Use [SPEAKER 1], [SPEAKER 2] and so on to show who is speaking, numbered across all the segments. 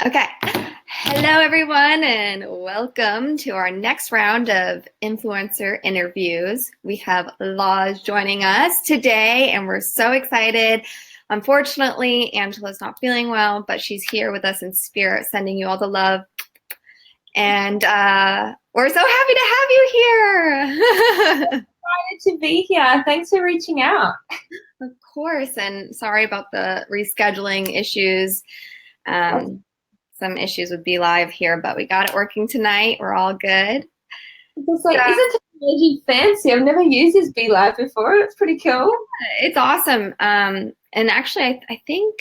[SPEAKER 1] Okay. Hello, everyone, and welcome to our next round of influencer interviews. We have Laz joining us today, and we're so excited. Unfortunately, Angela's not feeling well, but she's here with us in spirit, sending you all the love. And we're so happy to have you here.
[SPEAKER 2] Excited to be here. Thanks for reaching out.
[SPEAKER 1] Of course, and sorry about the rescheduling issues. Some issues with Be Live here, but we got it working tonight. We're all good.
[SPEAKER 2] Just like, isn't technology fancy? I've never used this Be Live before. It's pretty cool.
[SPEAKER 1] It's awesome. And actually, I think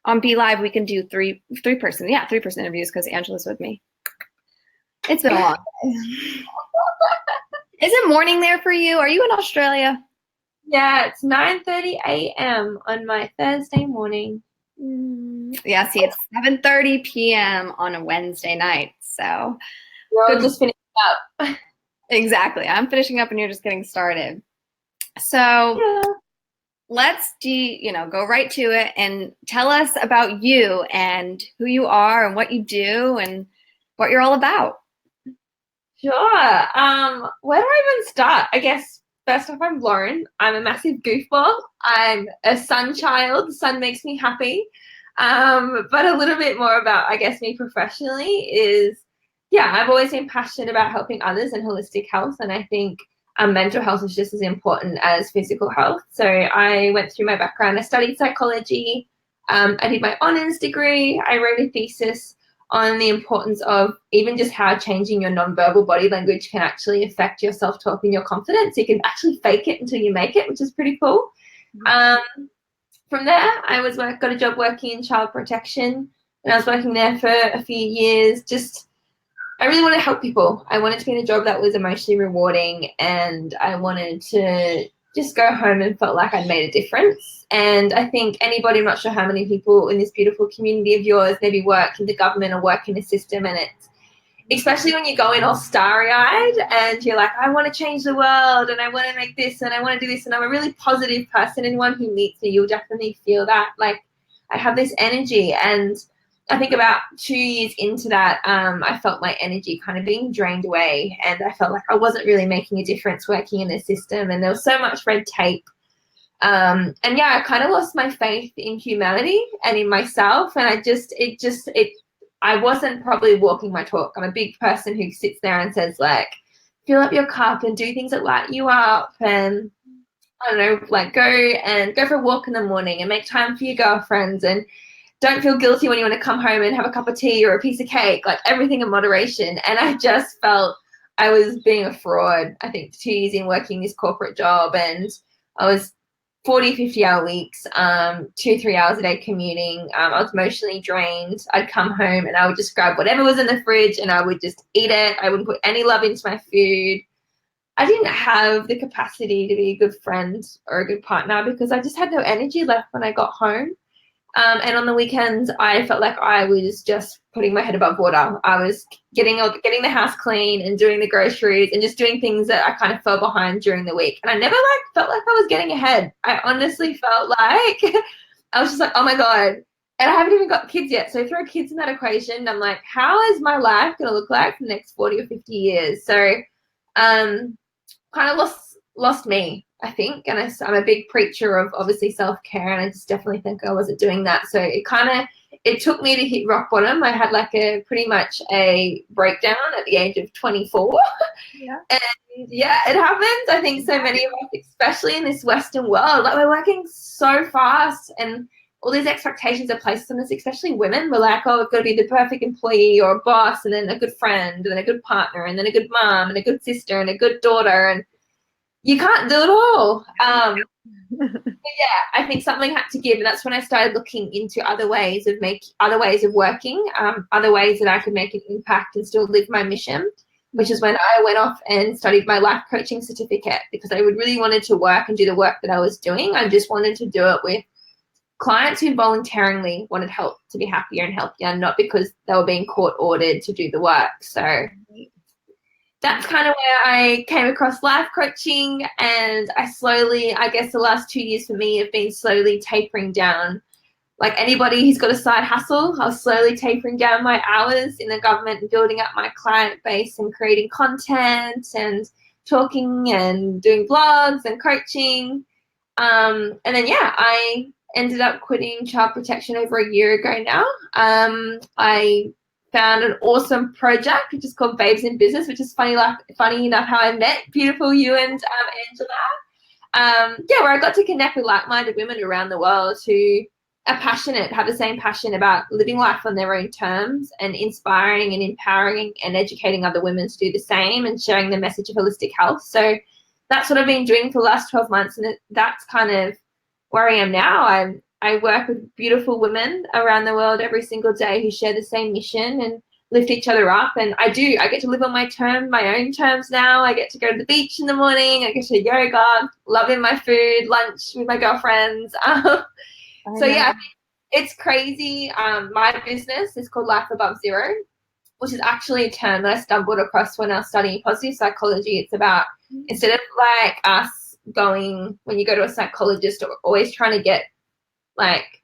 [SPEAKER 1] on Be Live we can do three-person interviews because Angela's with me. It's been a long day. Is it morning there for you? Are you in Australia?
[SPEAKER 2] Yeah, it's 9:30 a.m. on my Thursday morning.
[SPEAKER 1] Yeah, see, it's 7:30 p.m. on a Wednesday night. So
[SPEAKER 2] you're just finishing up.
[SPEAKER 1] Exactly. I'm finishing up and you're just getting started. So let's go right to it and tell us about you and who you are and what you do and what you're all about.
[SPEAKER 2] Sure. Where do I even start? I guess first off, I'm Lauren. I'm a massive goofball. I'm a sun child. The sun makes me happy. But a little bit more about, I guess, me professionally is, I've always been passionate about helping others and holistic health. And I think mental health is just as important as physical health. So I went through my background. I studied psychology. I did my honors degree. I wrote a thesis on the importance of even just how changing your nonverbal body language can actually affect your self-talk and your confidence. You can actually fake it until you make it, which is pretty cool. From there, I got a job working in child protection, and I was working there for a few years. I really wanted to help people. I wanted to be in a job that was emotionally rewarding, and I wanted to just go home and felt like I'd made a difference. And I think anybody, I'm not sure how many people in this beautiful community of yours maybe work in the government or work in a system, and it's especially when you go in all starry-eyed and you're like, I want to change the world and I want to make this and I want to do this, and I'm a really positive person. Anyone who meets me, you'll definitely feel that. Like, I have this energy, and I think about 2 years into that, I felt my energy kind of being drained away, and I felt like I wasn't really making a difference working in a system, and there was so much red tape. I kind of lost my faith in humanity and in myself, and I wasn't probably walking my talk. I'm a big person who sits there and says, like, fill up your cup and do things that light you up, and I don't know, like go for a walk in the morning and make time for your girlfriends, and don't feel guilty when you want to come home and have a cup of tea or a piece of cake, like everything in moderation. And I just felt I was being a fraud. I think 2 years in working this corporate job, and I was 40, 50-hour weeks, 2-3 hours a day commuting. I was emotionally drained. I'd come home and I would just grab whatever was in the fridge and I would just eat it. I wouldn't put any love into my food. I didn't have the capacity to be a good friend or a good partner because I just had no energy left when I got home. And on the weekends, I felt like I was just putting my head above water. I was getting the house clean and doing the groceries and just doing things that I kind of fell behind during the week. And I never felt like I was getting ahead. I honestly felt like I was just like, oh my God. And I haven't even got kids yet. So throw kids in that equation, I'm like, how is my life going to look like for the next 40 or 50 years? So kind of lost me, I think. And I'm a big preacher of obviously self-care, and I just definitely think I wasn't doing that. So it took me to hit rock bottom. I had like pretty much a breakdown at the age of 24.
[SPEAKER 1] Yeah.
[SPEAKER 2] And yeah, it happens. I think so many of us, especially in this Western world, like we're working so fast and all these expectations are placed on us, especially women. We're like, oh, we've got to be the perfect employee or a boss, and then a good friend, and then a good partner, and then a good mom, and a good sister, and a good daughter, and you can't do it all. I think something had to give, and that's when I started looking into other ways of working, other ways that I could make an impact and still live my mission, which is when I went off and studied my life coaching certificate, because I would really wanted to work and do the work that I was doing. I just wanted to do it with clients who voluntarily wanted help to be happier and healthier, not because they were being court ordered to do the work. So that's kind of where I came across life coaching, and I guess the last 2 years for me have been slowly tapering down like anybody who's got a side hustle, I was slowly tapering down my hours in the government and building up my client base and creating content and talking and doing blogs and coaching. And then, yeah, I ended up quitting child protection over a year ago now. I found an awesome project which is called Babes in Business, which is funny enough how I met beautiful you and Angela. Yeah, where I got to connect with like-minded women around the world who are passionate, have the same passion about living life on their own terms and inspiring and empowering and educating other women to do the same and sharing the message of holistic health. So that's what I've been doing for the last 12 months, and that's kind of where I am now. I work with beautiful women around the world every single day who share the same mission and lift each other up. And I get to live on my own terms now. I get to go to the beach in the morning. I get to yoga, loving my food, lunch with my girlfriends. So yeah, it's crazy. My business is called Life Above Zero, which is actually a term that I stumbled across when I was studying positive psychology. It's about, instead of like us going, when you go to a psychologist, or always trying to get like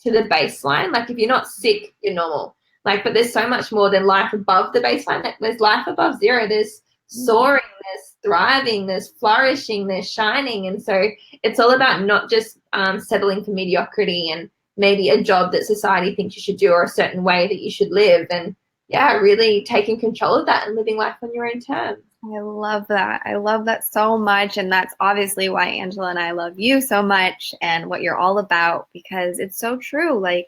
[SPEAKER 2] to the baseline, like if you're not sick, you're normal. Like, but there's so much more than life above the baseline. Like, there's life above zero. There's soaring, there's thriving, there's flourishing, there's shining. And so it's all about not just settling for mediocrity and maybe a job that society thinks you should do or a certain way that you should live. And yeah, really taking control of that and living life on your own terms.
[SPEAKER 1] I love that. I love that so much. And that's obviously why Angela and I love you so much and what you're all about, because it's so true. Like,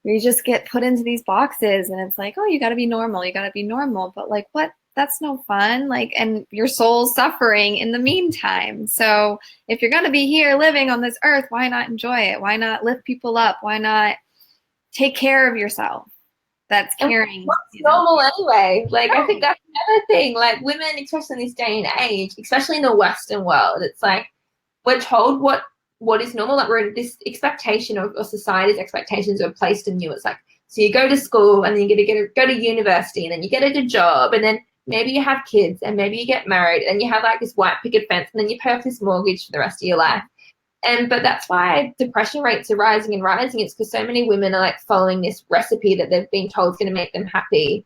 [SPEAKER 1] we just get put into these boxes and it's like, oh, you got to be normal. You got to be normal. But like, what? That's no fun. Like, and your soul's suffering in the meantime. So if you're going to be here living on this earth, why not enjoy it? Why not lift people up? Why not take care of yourself? That's caring.
[SPEAKER 2] What's normal anyway? Like, I think that's another thing. Like, women, especially in this day and age, especially in the Western world, it's like we're told what is normal. Like, we're in this expectation of, or society's expectations are placed on you. It's like, so you go to school and then you go to university and then you get a good job and then maybe you have kids and maybe you get married and you have like this white picket fence and then you pay off this mortgage for the rest of your life. But that's why depression rates are rising and rising. It's because so many women are like following this recipe that they've been told is going to make them happy,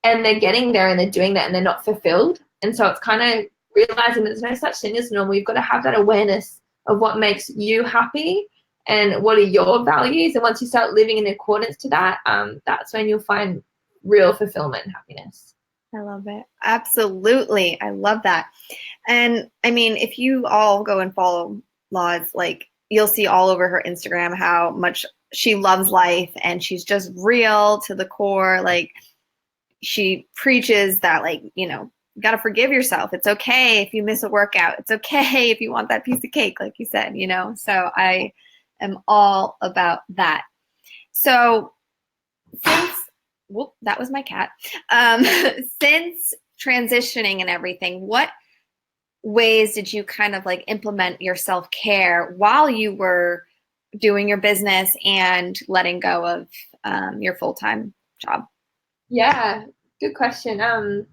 [SPEAKER 2] and they're getting there and they're doing that and they're not fulfilled. And so it's kind of realizing there's no such thing as normal. You've got to have that awareness of what makes you happy and what are your values. And once you start living in accordance to that, that's when you'll find real fulfillment and happiness.
[SPEAKER 1] I love it. Absolutely. I love that. And I mean, if you all go and follow Laws, like, you'll see all over her Instagram how much she loves life and she's just real to the core. Like, she preaches that, like, you got to forgive yourself. It's okay if you miss a workout. It's okay if you want that piece of cake, like you said, So I am all about that. So since, whoop, that was my cat. Since transitioning and everything, what ways did you kind of like implement your self-care while you were doing your business and letting go of your full-time job?
[SPEAKER 2] Yeah, good question.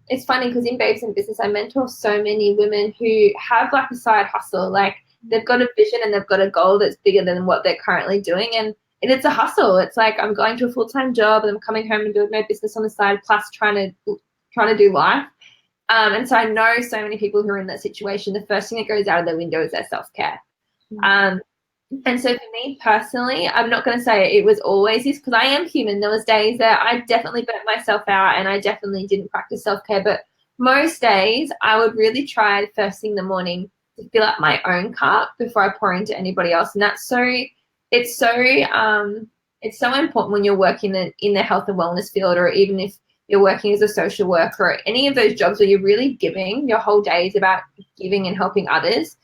[SPEAKER 2] It's funny because in Babes in Business, I mentor so many women who have like a side hustle. Like, they've got a vision and they've got a goal that's bigger than what they're currently doing. And it's a hustle. It's like, I'm going to a full-time job and I'm coming home and doing my business on the side, plus trying to do life. And so I know so many people who are in that situation. The first thing that goes out of their window is their self-care. And so for me personally, I'm not going to say it was always this, because I am human. There was days that I definitely burnt myself out and I definitely didn't practice self-care. But most days I would really try first thing in the morning to fill up my own cup before I pour into anybody else. And it's so important when you're working in the health and wellness field, or even if you're working as a social worker or any of those jobs where you're really giving, your whole day is about giving and helping others.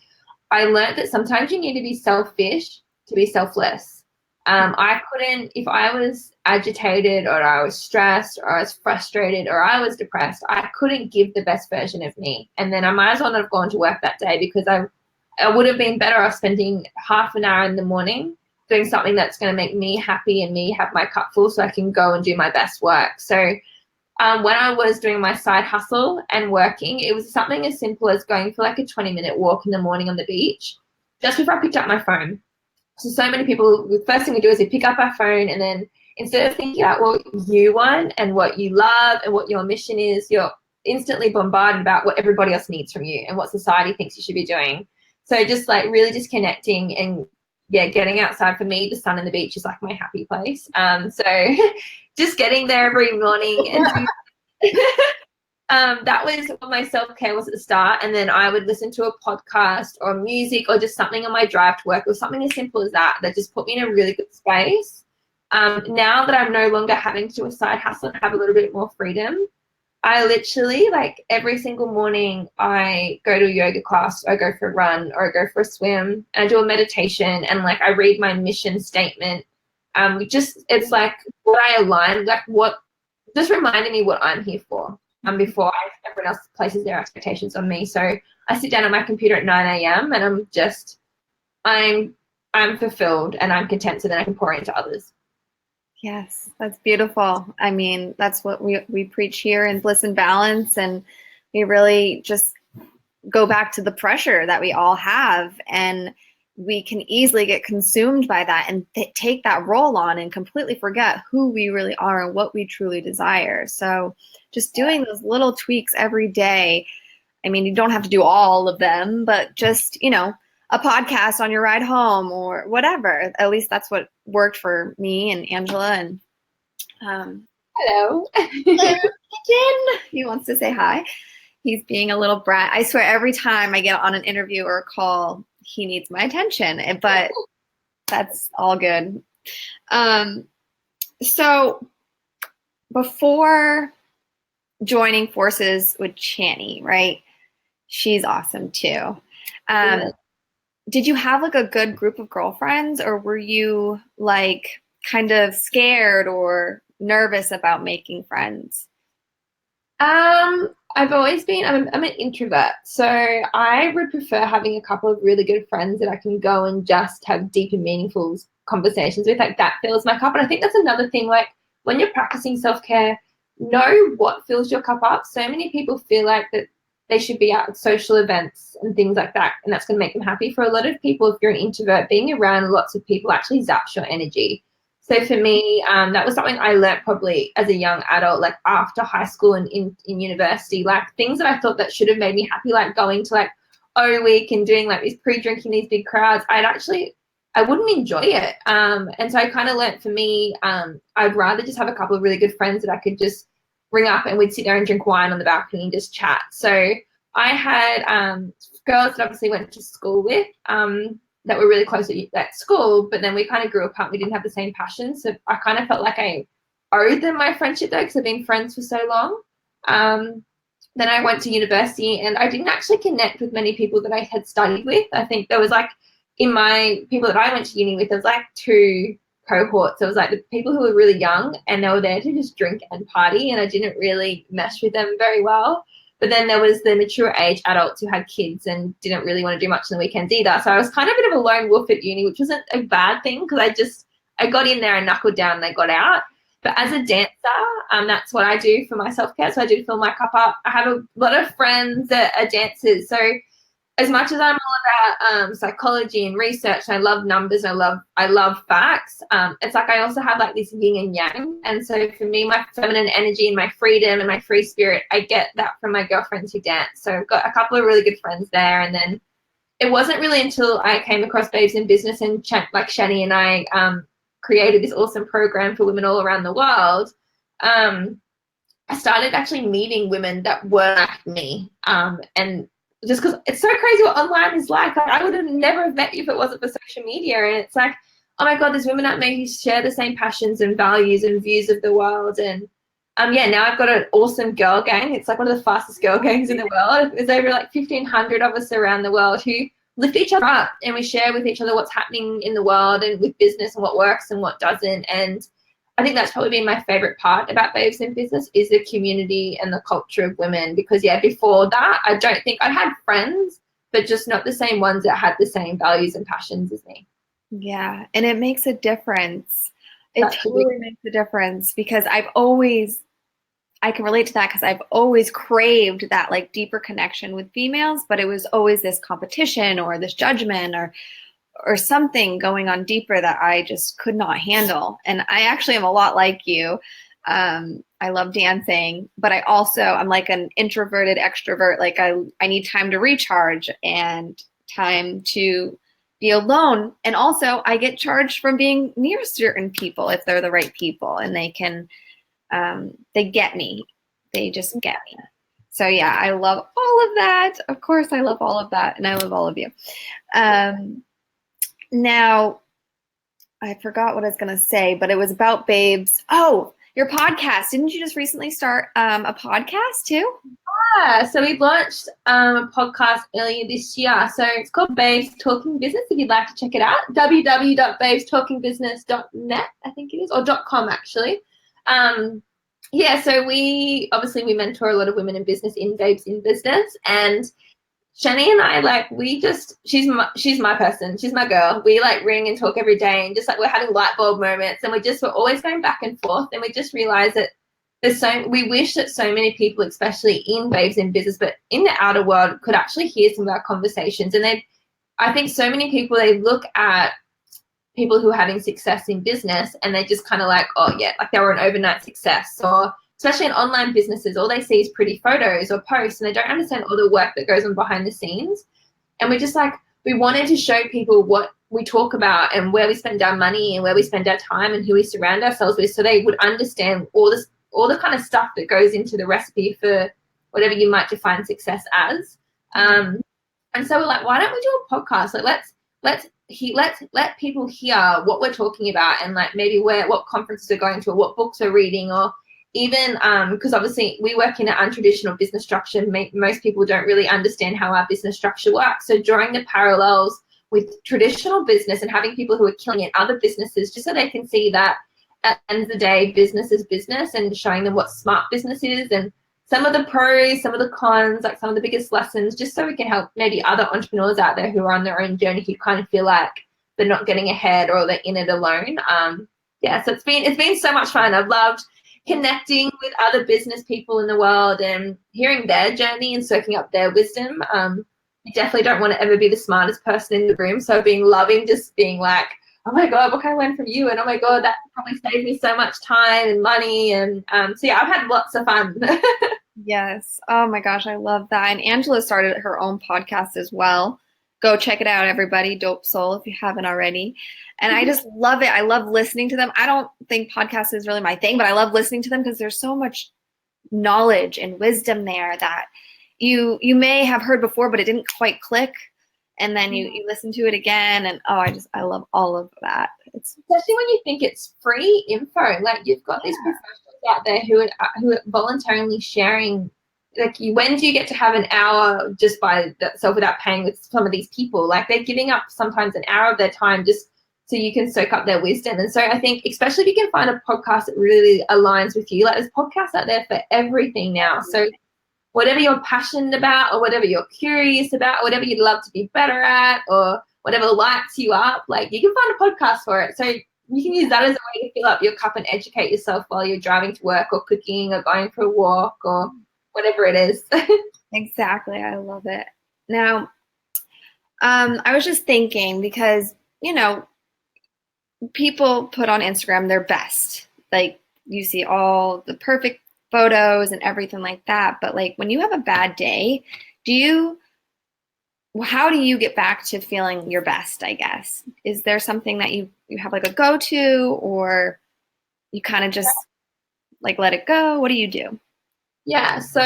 [SPEAKER 2] I learned that sometimes you need to be selfish to be selfless. I couldn't, if I was agitated or I was stressed or I was frustrated or I was depressed, I couldn't give the best version of me. And then I might as well not have gone to work that day, because I would have been better off spending half an hour in the morning doing something that's going to make me happy and me have my cup full so I can go and do my best work. So when I was doing my side hustle and working, it was something as simple as going for like a 20-minute walk in the morning on the beach just before I picked up my phone. so many people, the first thing we do is we pick up our phone, and then instead of thinking about what you want and what you love and what your mission is, you're instantly bombarded about what everybody else needs from you and what society thinks you should be doing. So just like really disconnecting and yeah, getting outside. For me, the sun and the beach is like my happy place. So just getting there every morning and that was what my self-care was at the start. And then I would listen to a podcast or music or just something on my drive to work, or something as simple as that just put me in a really good space. Now that I'm no longer having to do a side hustle and have a little bit more freedom, I literally, like, every single morning I go to a yoga class, or I go for a run, or I go for a swim, and I do a meditation, and like I read my mission statement. It's like what I align, like what just reminding me what I'm here for. Before everyone else places their expectations on me. So I sit down at my computer at 9 a.m. and I'm fulfilled and I'm content, so then I can pour into others.
[SPEAKER 1] Yes, that's beautiful. I mean, that's what we preach here in Bliss and Balance, and we really just go back to the pressure that we all have, and we can easily get consumed by that and take that role on and completely forget who we really are and what we truly desire. So just doing those little tweaks every day. I mean, you don't have to do all of them, but just, a podcast on your ride home or whatever. At least that's what worked for me and Angela. And
[SPEAKER 2] hello.
[SPEAKER 1] He wants to say hi. He's being a little brat. I swear every time I get on an interview or a call, he needs my attention, but that's all good. So before joining forces with Chani, right? She's awesome too. Did you have like a good group of girlfriends, or were you like kind of scared or nervous about making friends?
[SPEAKER 2] I've always been, I'm an introvert, so I would prefer having a couple of really good friends that I can go and just have deep and meaningful conversations with. Like, that fills my cup. And I think that's another thing, like when you're practicing self-care, know what fills your cup up. So many people feel like that they should be at social events and things like that, and that's going to make them happy. For a lot of people, if you're an introvert, being around lots of people actually zaps your energy. So for me, that was something I learned probably as a young adult, like after high school and in university, like things that I thought that should have made me happy, like going to like O Week and doing like these pre-drinking, these big crowds, I wouldn't enjoy it. And so I kind of learned, for me, I'd rather just have a couple of really good friends that I could just ring up and we'd sit there and drink wine on the balcony and just chat. So I had girls that obviously went to school with, that were really close at school, but then we kind of grew apart. We didn't have the same passion. So I kind of felt like I owed them my friendship though, because I've been friends for so long. Then I went to university and I didn't actually connect with many people that I had studied with. I think there was like, in my people that I went to uni with, there was like two cohorts. There was like the people who were really young and they were there to just drink and party, and I didn't really mesh with them very well. But then there was the mature age adults who had kids and didn't really want to do much on the weekends either. So I was kind of a bit of a lone wolf at uni, which wasn't a bad thing, because I got in there and knuckled down and I got out. But as a dancer, that's what I do for my self-care. So I do fill my cup up. I have a lot of friends that are dancers. So as much as I'm all about psychology and research, and I love numbers, and I love facts, it's like I also have like this yin and yang. And so for me, my feminine energy and my freedom and my free spirit, I get that from my girlfriends who dance. So I've got a couple of really good friends there. And then it wasn't really until I came across Babes in Business and like Shani and I created this awesome program for women all around the world. I started actually meeting women that were like me, and just because it's so crazy what online is like. I would have never have met you if it wasn't for social media. And it's like, oh my God, there's women out there who share the same passions and values and views of the world. And now I've got an awesome girl gang. It's like one of the fastest girl gangs in the world. There's over like 1,500 of us around the world who lift each other up, and we share with each other what's happening in the world and with business and what works and what doesn't. And I think that's probably been my favorite part about Babes in Business, is the community and the culture of women. Because before that, I don't think I had friends, but just not the same ones that had the same values and passions as me.
[SPEAKER 1] Yeah, and it makes a difference. It totally makes a difference, because I can relate to that, because I've always craved that like deeper connection with females, but it was always this competition or this judgment or something going on deeper that I just could not handle. And I actually am a lot like you. I love dancing, but I'm like an introverted extrovert. Like I need time to recharge and time to be alone. And also I get charged from being near certain people if they're the right people and they get me. They just get me. So yeah, I love all of that. Of course, I love all of that, and I love all of you. Now, I forgot what I was going to say, but it was about Babes. Oh, your podcast. Didn't you just recently start a podcast too?
[SPEAKER 2] Yeah, so we launched a podcast earlier this year. So it's called Babes Talking Business. If you'd like to check it out, www.babestalkingbusiness.net, I think it is, or .com actually. Yeah, so we mentor a lot of women in business in Babes in Business, and Shani and I, like, she's my person. She's my girl. We like ring and talk every day, and just like we're having light bulb moments, and we're always going back and forth, and we just realize that we wish that so many people, especially in Babes in Business, but in the outer world, could actually hear some of our conversations. And I think so many people, they look at people who are having success in business and they just kind of like, oh yeah, like they were an overnight success. Or especially in online businesses, all they see is pretty photos or posts, and they don't understand all the work that goes on behind the scenes. And we wanted to show people what we talk about and where we spend our money and where we spend our time and who we surround ourselves with, so they would understand all the kind of stuff that goes into the recipe for whatever you might define success as. And so we're like, why don't we do a podcast? Like, let people hear what we're talking about, and like maybe what conferences we're going to, or what books we're reading, or even because obviously we work in an untraditional business structure. Most people don't really understand how our business structure works. So drawing the parallels with traditional business and having people who are killing it other businesses, just so they can see that at the end of the day, business is business, and showing them what smart business is and some of the pros, some of the cons, like some of the biggest lessons, just so we can help maybe other entrepreneurs out there who are on their own journey, who kind of feel like they're not getting ahead or they're in it alone. Yeah, so it's been so much fun. I've loved connecting with other business people in the world and hearing their journey and soaking up their wisdom. You definitely don't want to ever be the smartest person in the room. So loving just being like, oh my God, what can I learn from you? And oh my God, that probably saved me so much time and money. And so yeah, I've had lots of fun.
[SPEAKER 1] Yes. Oh my gosh, I love that. And Angela started her own podcast as well. Go check it out, everybody. Dope Soul, if you haven't already. And I just love it. I love listening to them. I don't think podcast is really my thing, but I love listening to them because there's so much knowledge and wisdom there that you may have heard before, but it didn't quite click. And then you listen to it again, and I love all of that. It's
[SPEAKER 2] especially when you think it's free info. Like, you've got these professionals out there who are voluntarily sharing. Like, when do you get to have an hour just by yourself without paying with some of these people? Like, they're giving up sometimes an hour of their time just so you can soak up their wisdom. And so I think, especially if you can find a podcast that really aligns with you, like, there's podcasts out there for everything now. So whatever you're passionate about, or whatever you're curious about, or whatever you'd love to be better at, or whatever lights you up, like, you can find a podcast for it. So you can use that as a way to fill up your cup and educate yourself while you're driving to work or cooking or going for a walk or whatever it is.
[SPEAKER 1] Exactly. I love it. Now, I was just thinking, because, people put on Instagram their best. Like, you see all the perfect photos and everything like that. But like, when you have a bad day, how do you get back to feeling your best, I guess? Is there something that you have like a go-to, or you kind of just like let it go? What do you do?
[SPEAKER 2] Yeah, so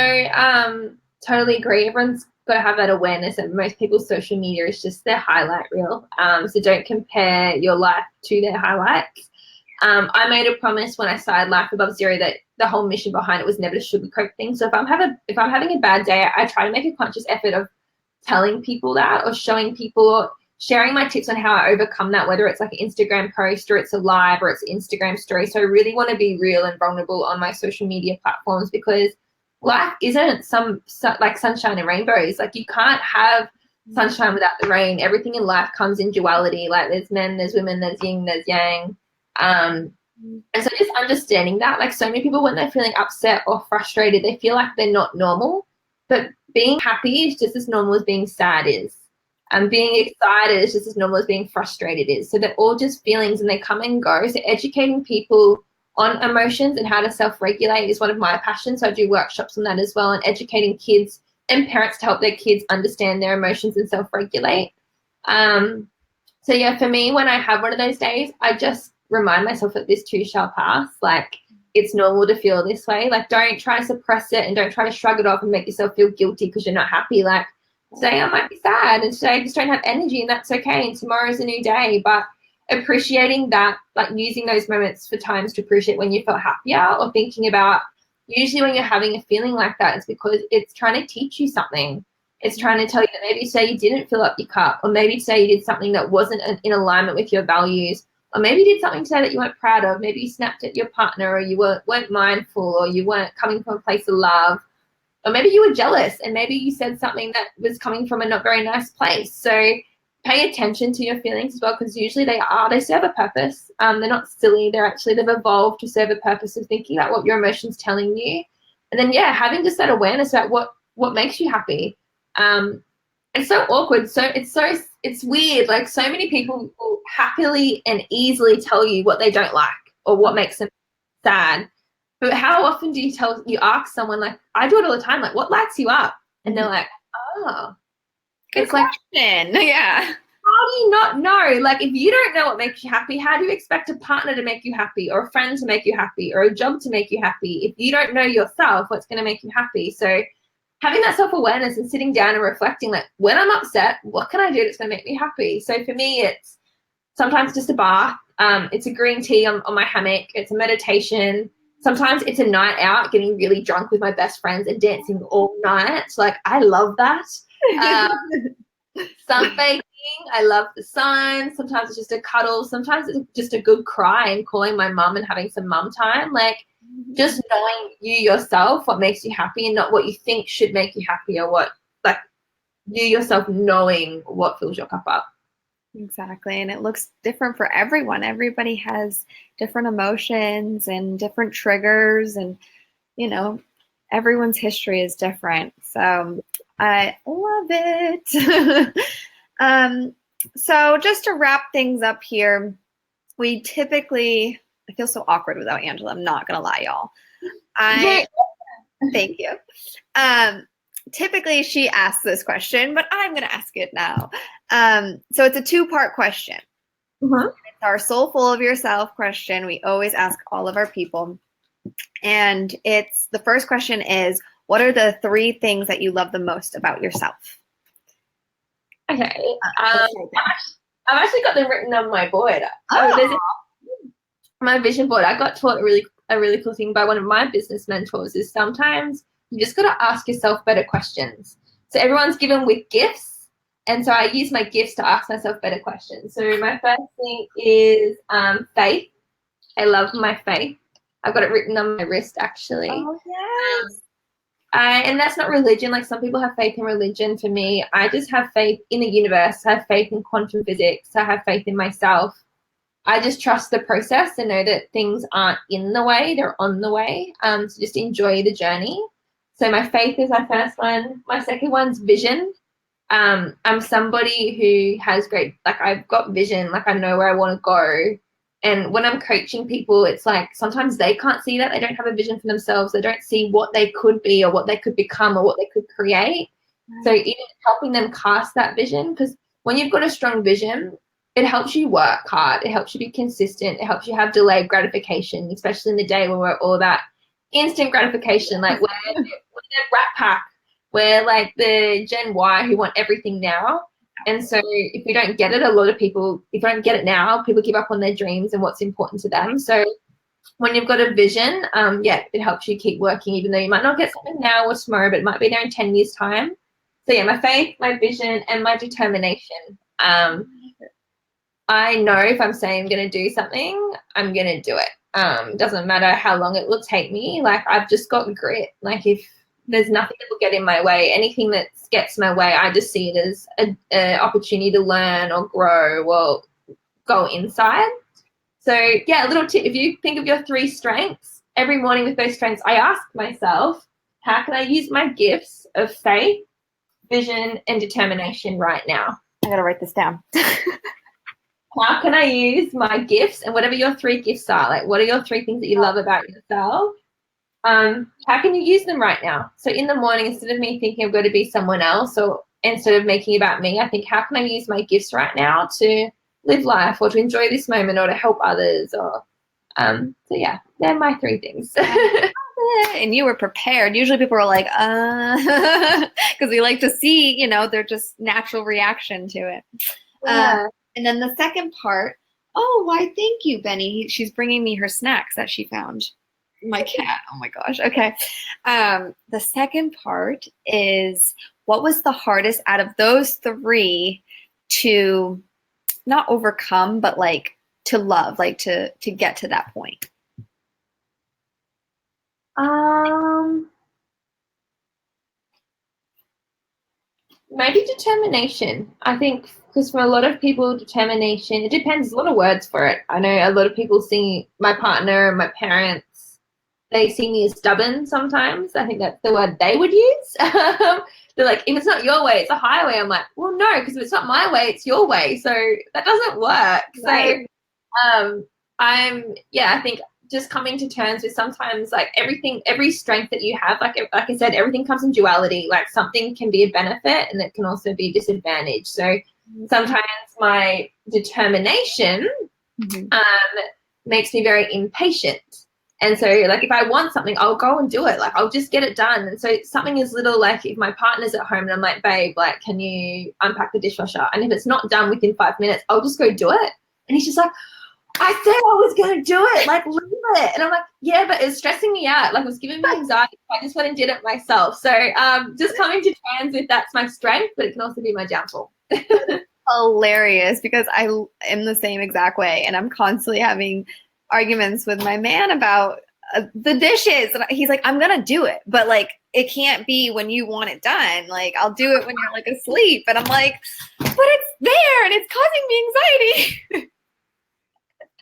[SPEAKER 2] totally agree. Everyone's got to have that awareness that most people's social media is just their highlight reel. So don't compare your life to their highlights. I made a promise when I started Life Above Zero that the whole mission behind it was never to sugarcoat things. So if I'm having a bad day, I try to make a conscious effort of telling people that, or showing people, or sharing my tips on how I overcome that, whether it's like an Instagram post or it's a live or it's an Instagram story. So I really want to be real and vulnerable on my social media platforms, because life isn't like sunshine and rainbows. Like, you can't have sunshine without the rain. Everything in life comes in duality. Like, there's men, there's women, there's yin, there's yang. And so just understanding that, like, so many people, when they're feeling upset or frustrated, they feel like they're not normal, but being happy is just as normal as being sad is. Being excited is just as normal as being frustrated is. So they're all just feelings and they come and go. So educating people on emotions and how to self-regulate is one of my passions. So I do workshops on that as well, and educating kids and parents to help their kids understand their emotions and self-regulate. So yeah, for me, when I have one of those days, I just remind myself that this too shall pass. Like, it's normal to feel this way. Like, don't try to suppress it and don't try to shrug it off and make yourself feel guilty because you're not happy. Like, today I might be sad and today I just don't have energy, and that's okay. And tomorrow's a new day. But appreciating that, like using those moments for times to appreciate when you felt happier, or thinking about, usually when you're having a feeling like that, it's because it's trying to teach you something. It's trying to tell you that maybe today you didn't fill up your cup, or maybe today you did something that wasn't in alignment with your values, or maybe you did something today that you weren't proud of. Maybe you snapped at your partner, or you weren't mindful, or you weren't coming from a place of love, or maybe you were jealous and maybe you said something that was coming from a not very nice place. So pay attention to your feelings as well, because usually they serve a purpose. They're not silly. They've evolved to serve a purpose of thinking about what your emotions telling you. And then, yeah, having just that awareness about what makes you happy. It's so awkward. So it's weird. Like, so many people will happily and easily tell you what they don't like or what makes them sad. But how often do you ask someone, like, I do it all the time, like, what lights you up? And they're like, oh.
[SPEAKER 1] Good question. Like, yeah.
[SPEAKER 2] How do you not know? Like, if you don't know what makes you happy, how do you expect a partner to make you happy, or a friend to make you happy, or a job to make you happy? If you don't know yourself, what's going to make you happy? So having that self-awareness and sitting down and reflecting, like, when I'm upset, what can I do that's going to make me happy? So for me, it's sometimes just a bath. It's a green tea on my hammock. It's a meditation. Sometimes it's a night out, getting really drunk with my best friends and dancing all night. Like, I love that. Sunbathing, I love the sun. Sometimes it's just a cuddle. Sometimes it's just a good cry and calling my mum and having some mum time. Like, just knowing you yourself, what makes you happy, and not what you think should make you happy, or what, like, you yourself knowing what fills your cup up.
[SPEAKER 1] Exactly. And it looks different for everyone. Everybody has different emotions and different triggers, and, you know, everyone's history is different. So I love it. So just to wrap things up here, I feel so awkward without Angela. I'm not going to lie, y'all. Thank you. Typically she asks this question, but I'm going to ask it now. So it's a two-part question.
[SPEAKER 2] Mm-hmm.
[SPEAKER 1] It's our Soulful of Yourself question. We always ask all of our people. And the first question is, what are the 3 things that you love the most about yourself?
[SPEAKER 2] Okay. I've actually got them written on my board. My vision board. I got taught a really cool thing by one of my business mentors, is sometimes you just got to ask yourself better questions. So everyone's given with gifts, and so I use my gifts to ask myself better questions. So my first thing is faith. I love my faith. I've got it written on my wrist, actually.
[SPEAKER 1] Oh, yes.
[SPEAKER 2] And that's not religion. Like, some people have faith in religion. For me, I just have faith in the universe. I have faith in quantum physics. I have faith in myself. I just trust the process and know that things aren't in the way, they're on the way. So just enjoy the journey. So my faith is my first one. My second one's vision. I'm somebody who has I've got vision, like I know where I want to go. And when I'm coaching people, it's like sometimes they can't see that. They don't have a vision for themselves. They don't see what they could be or what they could become or what they could create. Right. So even helping them cast that vision, because when you've got a strong vision, it helps you work hard. It helps you be consistent. It helps you have delayed gratification, especially in the day when we're all that instant gratification. Like we're the rat pack. We're like the Gen Y who want everything now. And so if we don't get it, if we don't get it now, people give up on their dreams and what's important to them. So when you've got a vision, it helps you keep working, even though you might not get something now or tomorrow, but it might be there in 10 years' time. So yeah, my faith, my vision, and my determination. I know if I'm saying I'm going to do something, I'm going to do it. Doesn't matter how long it will take me. Like, I've just got grit. Like, if there's nothing that will get in my way, anything that gets my way, I just see it as an opportunity to learn or grow or go inside. So yeah, a little tip: if you think of your 3 strengths, every morning with those strengths, I ask myself, how can I use my gifts of faith, vision, and determination right now?
[SPEAKER 1] I gotta write this down.
[SPEAKER 2] How can I use my gifts, and whatever your 3 gifts are, like what are your 3 things that you love about yourself? How can you use them right now? So in the morning, instead of me thinking I'm going to be someone else, or instead of making it about me, I think, how can I use my gifts right now to live life or to enjoy this moment or to help others? Or so yeah, they're my 3 things.
[SPEAKER 1] And you were prepared. Usually people are like, because we like to see, you know, their just natural reaction to it.
[SPEAKER 2] Yeah.
[SPEAKER 1] And then the second part, oh, why, thank you, Benny. She's bringing me her snacks that she found. My cat. Oh my gosh. Okay. The second part is, what was the hardest out of those 3 to not overcome, but like to love, like to get to that point?
[SPEAKER 2] Maybe determination. I think because for a lot of people, determination, it depends. There's a lot of words for it. I know a lot of people see my partner, my parents, they see me as stubborn sometimes. I think that's the word they would use. They're like, if it's not your way, it's a highway. I'm like, well, no, because if it's not my way, it's your way. So that doesn't work.
[SPEAKER 1] Right.
[SPEAKER 2] So I think just coming to terms with sometimes like everything, every strength that you have, like I said, everything comes in duality. Like something can be a benefit and it can also be a disadvantage. So sometimes my determination makes me very impatient. And so like if I want something, I'll go and do it. Like I'll just get it done. And so something as little like if my partner's at home and I'm like, babe, like, can you unpack the dishwasher? And if it's not done within 5 minutes, I'll just go do it. And he's just like, I said I was going to do it. Like, leave it. And I'm like, yeah, but it's stressing me out. Like, it was giving me anxiety. I just went and did it myself. So just coming to terms with that's my strength, but it can also be my downfall.
[SPEAKER 1] Hilarious, because I am the same exact way. And I'm constantly having arguments with my man about the dishes. And he's like, I'm going to do it. But like, it can't be when you want it done. Like, I'll do it when you're like asleep. And I'm like, but it's there and it's causing me anxiety.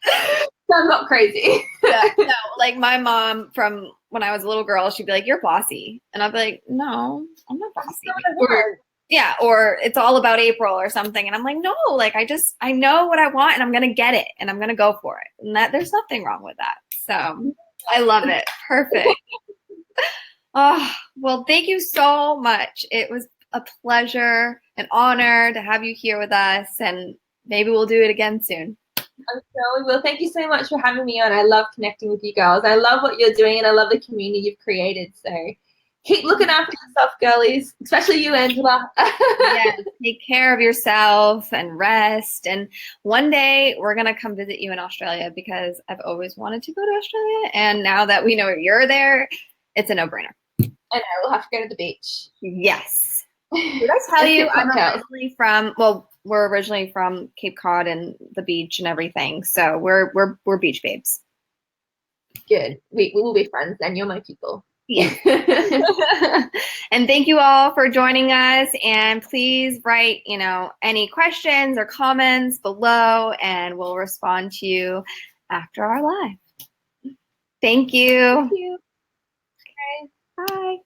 [SPEAKER 2] So I'm not crazy.
[SPEAKER 1] Yeah, no, like my mom from when I was a little girl, she'd be like, you're bossy. And I'd be like, no, I'm not bossy. Or it's all about April or something. And I'm like, no, like I know what I want and I'm going to get it and I'm going to go for it. And that there's nothing wrong with that. So I love it. Perfect. Oh, well, thank you so much. It was a pleasure, an honor to have you here with us, and maybe we'll do it again soon.
[SPEAKER 2] I'm sure we will. Thank you so much for having me on. I love connecting with you girls. I love what you're doing and I love the community you've created. So keep looking after yourself, girlies, especially you, Angela.
[SPEAKER 1] Yes, take care of yourself and rest. And one day we're going to come visit you in Australia because I've always wanted to go to Australia. And now that we know you're there, it's a no-brainer.
[SPEAKER 2] I know, we'll have to go to the beach.
[SPEAKER 1] Yes. Did I tell you I'm originally from, well, we're originally from Cape Cod and the beach and everything. So we're beach babes.
[SPEAKER 2] Good. We will be friends then. You're my people.
[SPEAKER 1] Yeah. And thank you all for joining us. And please write, any questions or comments below and we'll respond to you after our live. Thank you.
[SPEAKER 2] Thank you.
[SPEAKER 1] Okay. Bye.